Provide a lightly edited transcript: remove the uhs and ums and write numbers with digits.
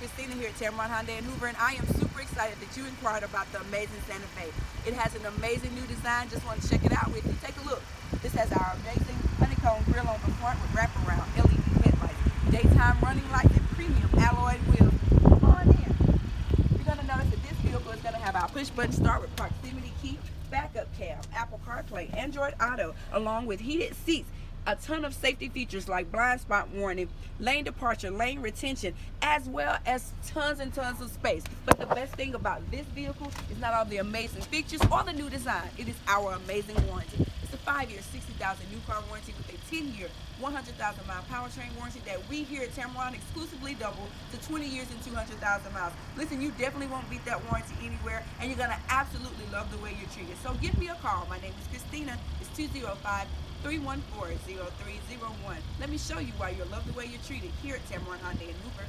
Christina here at Tameron Hyundai in Hoover, and I am super excited that you inquired about the amazing Santa Fe. It has an amazing new design. Just want to check it out with you. Take a look. This has our amazing honeycomb grille on the front with wraparound LED headlights, daytime running lights, and premium alloy wheels. Come on in. You're going to notice that this vehicle is going to have our push-button start with proximity key, backup cam, Apple CarPlay, Android Auto, along with heated seats, a ton of safety features like blind spot warning, lane departure, lane retention, as well as tons and tons of space. But the best thing about this vehicle is not all the amazing features or the new design. It is our amazing warranty. It's a 5-year, 60,000 new car warranty with a 10-year, 100,000-mile powertrain warranty that we here at Tameron exclusively double to 20 years and 200,000 miles. Listen, you definitely won't beat that warranty anywhere, and you're going to absolutely love the way you're treated. So give me a call. My name is Christina. It's 205-314-0301. Let me show you why you'll love the way you're treated here at Tameron Hyundai in Hoover.